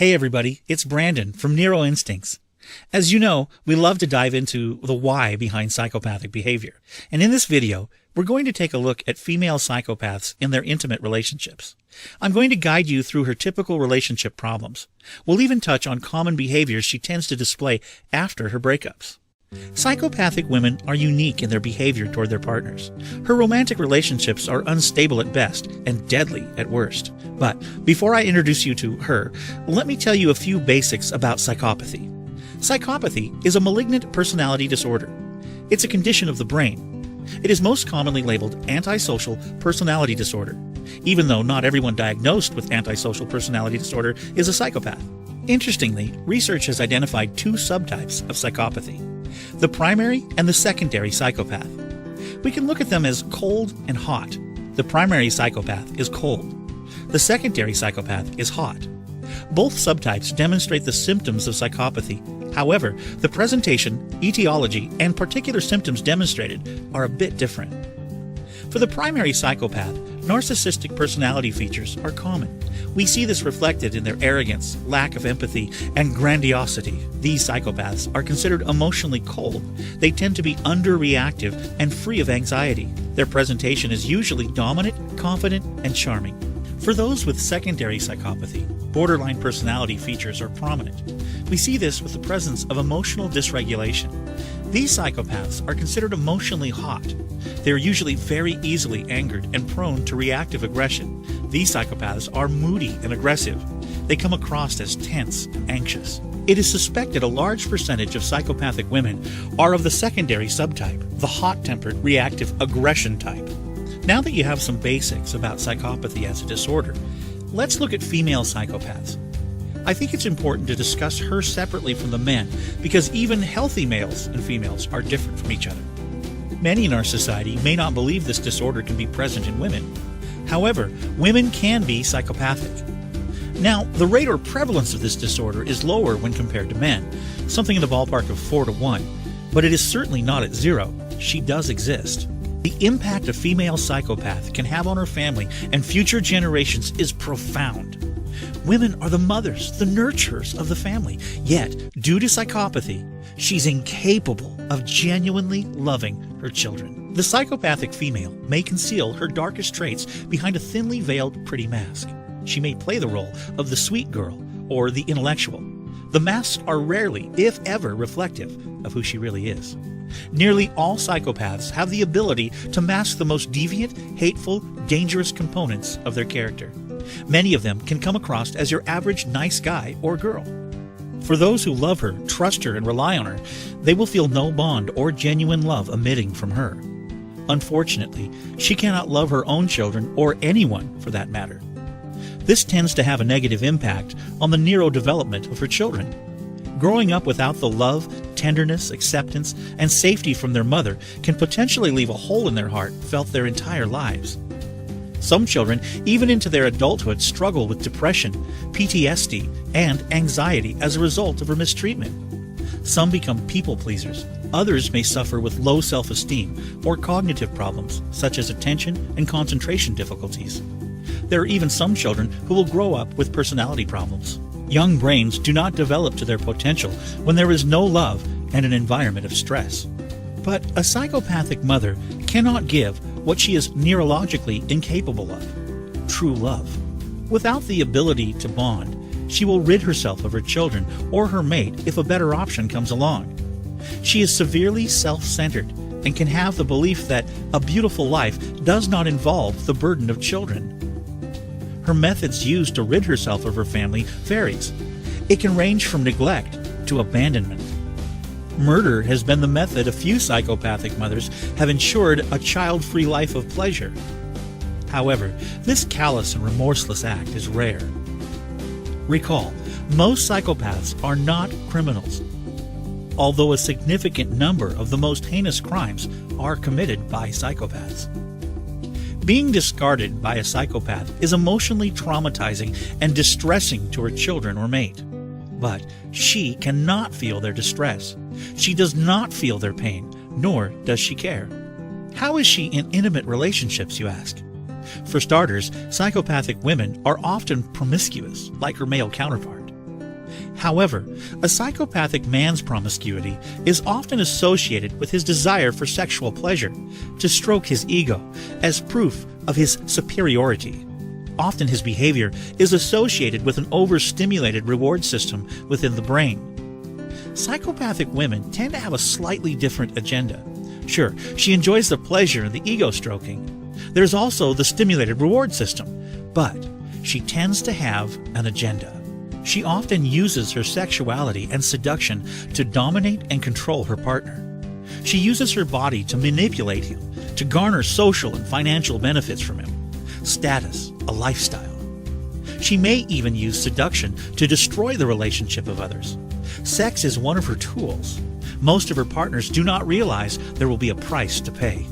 Hey everybody, it's Brandon from NeuroInstincts. As you know, we love to dive into the why behind psychopathic behavior. And in this video, we're going to take a look at female psychopaths in their intimate relationships. I'm going to guide you through her typical relationship problems. We'll even touch on common behaviors she tends to display after her breakups. Psychopathic women are unique in their behavior toward their partners. Her romantic relationships are unstable at best and deadly at worst. But before I introduce you to her, let me tell you a few basics about psychopathy. Psychopathy is a malignant personality disorder. It's a condition of the brain. It is most commonly labeled antisocial personality disorder, even though not everyone diagnosed with antisocial personality disorder is a psychopath. Interestingly, research has identified two subtypes of psychopathy: the primary and the secondary psychopath. We can look at them as cold and hot. The primary psychopath is cold. The secondary psychopath is hot. Both subtypes demonstrate the symptoms of psychopathy. However, the presentation, etiology, and particular symptoms demonstrated are a bit different. For the primary psychopath, narcissistic personality features are common. We see this reflected in their arrogance, lack of empathy, and grandiosity. These psychopaths are considered emotionally cold. They tend to be underreactive and free of anxiety. Their presentation is usually dominant, confident, and charming. For those with secondary psychopathy, borderline personality features are prominent. We see this with the presence of emotional dysregulation. These psychopaths are considered emotionally hot. They are usually very easily angered and prone to reactive aggression. These psychopaths are moody and aggressive. They come across as tense and anxious. It is suspected a large percentage of psychopathic women are of the secondary subtype, the hot-tempered reactive aggression type. Now that you have some basics about psychopathy as a disorder, let's look at female psychopaths. I think it's important to discuss her separately from the men because even healthy males and females are different from each other. Many in our society may not believe this disorder can be present in women. However, women can be psychopathic. Now, the rate or prevalence of this disorder is lower when compared to men, something in the ballpark of 4 to 1, but it is certainly not at 0. She does exist. The impact a female psychopath can have on her family and future generations is profound. Women are the mothers, the nurturers of the family, yet, due to psychopathy, she's incapable of genuinely loving her children. The psychopathic female may conceal her darkest traits behind a thinly veiled pretty mask. She may play the role of the sweet girl or the intellectual. The masks are rarely, if ever, reflective of who she really is. Nearly all psychopaths have the ability to mask the most deviant, hateful, dangerous components of their character. Many of them can come across as your average nice guy or girl. For those who love her, trust her, and rely on her, they will feel no bond or genuine love emitting from her. Unfortunately, she cannot love her own children or anyone for that matter. This tends to have a negative impact on the neurodevelopment of her children. Growing up without the love, tenderness, acceptance, and safety from their mother can potentially leave a hole in their heart felt their entire lives. Some children, even into their adulthood, struggle with depression, PTSD, and anxiety as a result of her mistreatment. Some become people pleasers. Others may suffer with low self-esteem or cognitive problems, such as attention and concentration difficulties. There are even some children who will grow up with personality problems. Young brains do not develop to their potential when there is no love and an environment of stress. But a psychopathic mother cannot give what she is neurologically incapable of: true love. Without the ability to bond, she will rid herself of her children or her mate if a better option comes along. She is severely self-centered and can have the belief that a beautiful life does not involve the burden of children. Her methods used to rid herself of her family varies. It can range from neglect to abandonment. Murder has been the method a few psychopathic mothers have ensured a child-free life of pleasure. However, this callous and remorseless act is rare. Recall, most psychopaths are not criminals, although a significant number of the most heinous crimes are committed by psychopaths. Being discarded by a psychopath is emotionally traumatizing and distressing to her children or mate. But she cannot feel their distress. She does not feel their pain, nor does she care. How is she in intimate relationships, you ask? For starters, psychopathic women are often promiscuous, like her male counterpart. However, a psychopathic man's promiscuity is often associated with his desire for sexual pleasure, to stroke his ego, as proof of his superiority. Often his behavior is associated with an overstimulated reward system within the brain. Psychopathic women tend to have a slightly different agenda. Sure, she enjoys the pleasure and the ego stroking. There's also the stimulated reward system, but she tends to have an agenda. She often uses her sexuality and seduction to dominate and control her partner. She uses her body to manipulate him, to garner social and financial benefits from him, status, a lifestyle. She may even use seduction to destroy the relationship of others. Sex is one of her tools. Most of her partners do not realize there will be a price to pay.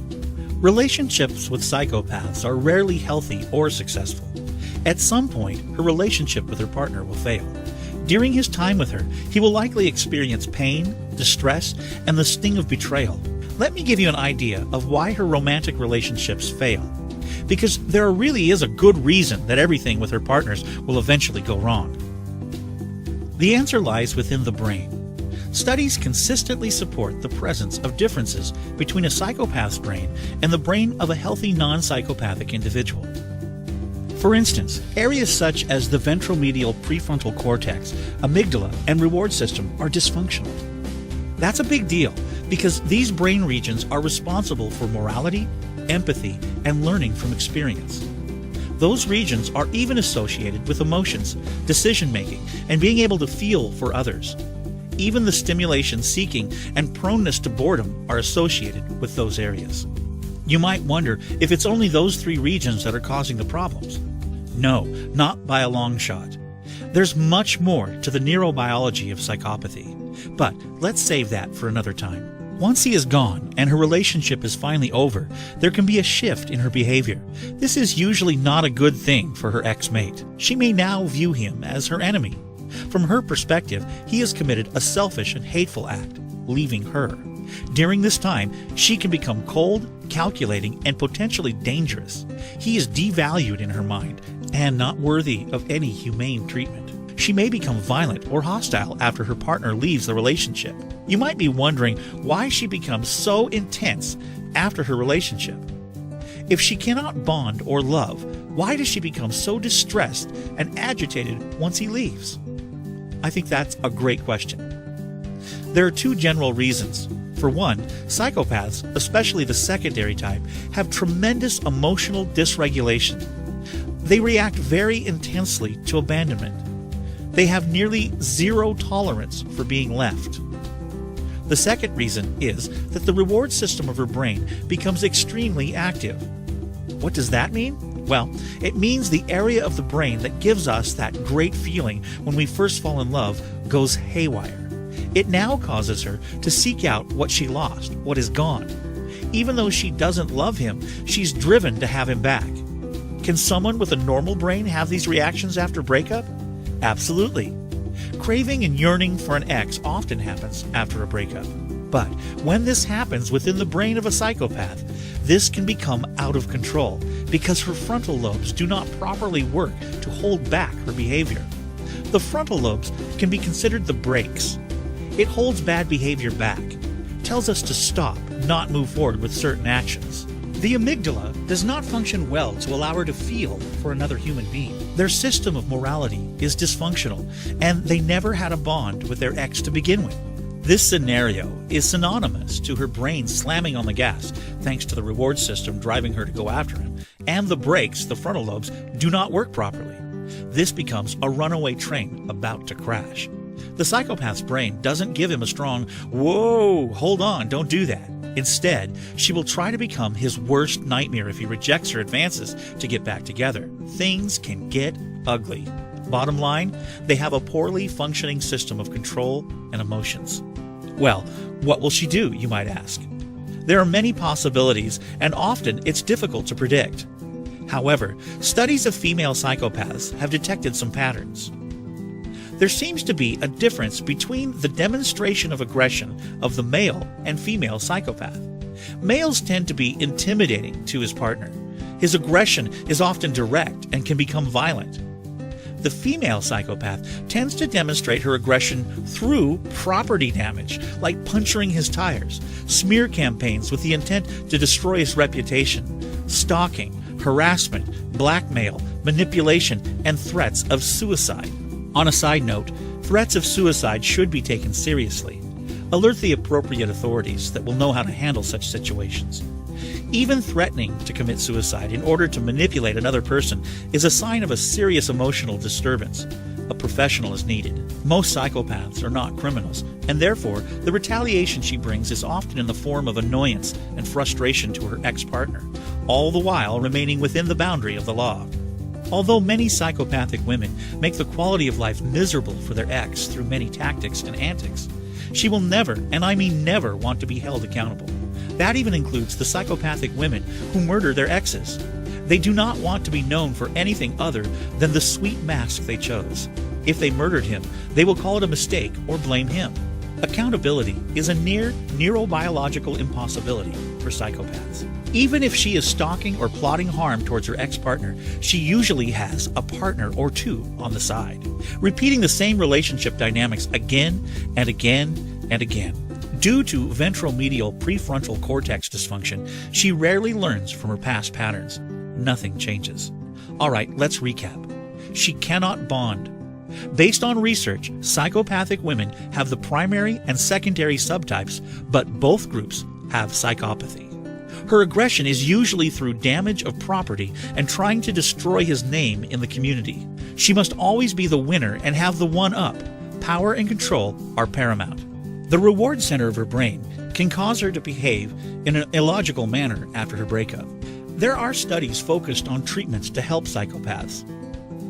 Relationships with psychopaths are rarely healthy or successful. At some point, her relationship with her partner will fail. During his time with her, he will likely experience pain, distress, and the sting of betrayal. Let me give you an idea of why her romantic relationships fail. Because there really is a good reason that everything with her partners will eventually go wrong. The answer lies within the brain. Studies consistently support the presence of differences between a psychopath's brain and the brain of a healthy non-psychopathic individual. For instance, areas such as the ventromedial prefrontal cortex, amygdala, and reward system are dysfunctional. That's a big deal because these brain regions are responsible for morality, empathy, and learning from experience. Those regions are even associated with emotions, decision-making, and being able to feel for others. Even the stimulation-seeking and proneness to boredom are associated with those areas. You might wonder if it's only those three regions that are causing the problems. No, not by a long shot. There's much more to the neurobiology of psychopathy, but let's save that for another time. Once he is gone and her relationship is finally over, there can be a shift in her behavior. This is usually not a good thing for her ex-mate. She may now view him as her enemy. From her perspective, he has committed a selfish and hateful act, leaving her. During this time, she can become cold, calculating, and potentially dangerous. He is devalued in her mind and not worthy of any humane treatment. She may become violent or hostile after her partner leaves the relationship. You might be wondering why she becomes so intense after her relationship. If she cannot bond or love, why does she become so distressed and agitated once he leaves? I think that's a great question. There are two general reasons. For one, psychopaths, especially the secondary type, have tremendous emotional dysregulation. They react very intensely to abandonment. They have nearly zero tolerance for being left. The second reason is that the reward system of her brain becomes extremely active. What does that mean? Well, it means the area of the brain that gives us that great feeling when we first fall in love goes haywire. It now causes her to seek out what she lost, what is gone. Even though she doesn't love him, she's driven to have him back. Can someone with a normal brain have these reactions after breakup? Absolutely. Craving and yearning for an ex often happens after a breakup. But when this happens within the brain of a psychopath, this can become out of control because her frontal lobes do not properly work to hold back her behavior. The frontal lobes can be considered the brakes. It holds bad behavior back, tells us to stop, not move forward with certain actions. The amygdala does not function well to allow her to feel for another human being. Their system of morality is dysfunctional, and they never had a bond with their ex to begin with. This scenario is synonymous to her brain slamming on the gas thanks to the reward system driving her to go after him, and the brakes, the frontal lobes, do not work properly. This becomes a runaway train about to crash. The psychopath's brain doesn't give him a strong, "Whoa, hold on, don't do that." Instead, she will try to become his worst nightmare if he rejects her advances to get back together. Things can get ugly. Bottom line, they have a poorly functioning system of control and emotions. Well, what will she do, you might ask? There are many possibilities, and often it's difficult to predict. However, studies of female psychopaths have detected some patterns. There seems to be a difference between the demonstration of aggression of the male and female psychopath. Males tend to be intimidating to his partner. His aggression is often direct and can become violent. The female psychopath tends to demonstrate her aggression through property damage, like puncturing his tires, smear campaigns with the intent to destroy his reputation, stalking, harassment, blackmail, manipulation, and threats of suicide. On a side note, threats of suicide should be taken seriously. Alert the appropriate authorities that will know how to handle such situations. Even threatening to commit suicide in order to manipulate another person is a sign of a serious emotional disturbance. A professional is needed. Most psychopaths are not criminals, and therefore the retaliation she brings is often in the form of annoyance and frustration to her ex-partner, all the while remaining within the boundary of the law. Although many psychopathic women make the quality of life miserable for their ex through many tactics and antics, she will never, and I mean never, want to be held accountable. That even includes the psychopathic women who murder their exes. They do not want to be known for anything other than the sweet mask they chose. If they murdered him, they will call it a mistake or blame him. Accountability is a near neurobiological impossibility for psychopaths. Even if she is stalking or plotting harm towards her ex-partner, she usually has a partner or two on the side, repeating the same relationship dynamics again and again and again. Due to ventromedial prefrontal cortex dysfunction, she rarely learns from her past patterns. Nothing changes. All right, let's recap. She cannot bond. Based on research, psychopathic women have the primary and secondary subtypes, but both groups have psychopathy. Her aggression is usually through damage of property and trying to destroy his name in the community. She must always be the winner and have the one-up. Power and control are paramount. The reward center of her brain can cause her to behave in an illogical manner after her breakup. There are studies focused on treatments to help psychopaths.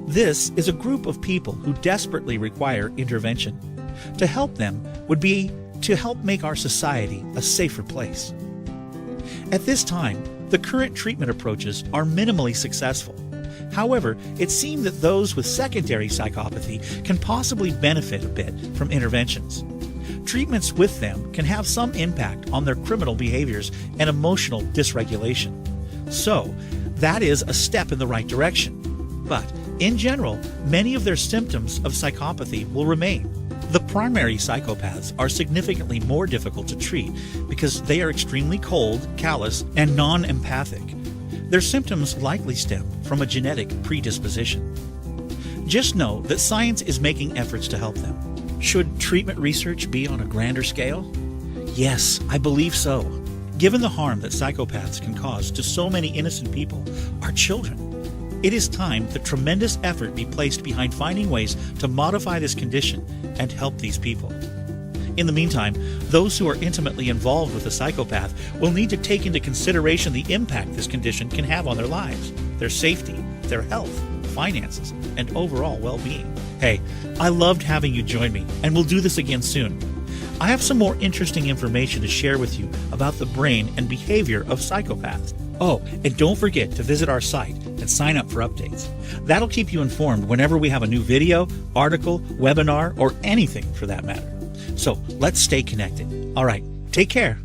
This is a group of people who desperately require intervention. To help them would be to help make our society a safer place. At this time, the current treatment approaches are minimally successful. However, it seems that those with secondary psychopathy can possibly benefit a bit from interventions. Treatments with them can have some impact on their criminal behaviors and emotional dysregulation. So, that is a step in the right direction. But, in general, many of their symptoms of psychopathy will remain. The primary psychopaths are significantly more difficult to treat because they are extremely cold, callous, and non-empathic. Their symptoms likely stem from a genetic predisposition. Just know that science is making efforts to help them. Should treatment research be on a grander scale? Yes, I believe so. Given the harm that psychopaths can cause to so many innocent people, our children, it is time that tremendous effort be placed behind finding ways to modify this condition and help these people. In the meantime, those who are intimately involved with a psychopath will need to take into consideration the impact this condition can have on their lives, their safety, their health, finances, and overall well-being. Hey, I loved having you join me, and we'll do this again soon. I have some more interesting information to share with you about the brain and behavior of psychopaths. Oh, and don't forget to visit our site and sign up for updates. That'll keep you informed whenever we have a new video, article, webinar, or anything for that matter. So let's stay connected. All right, take care.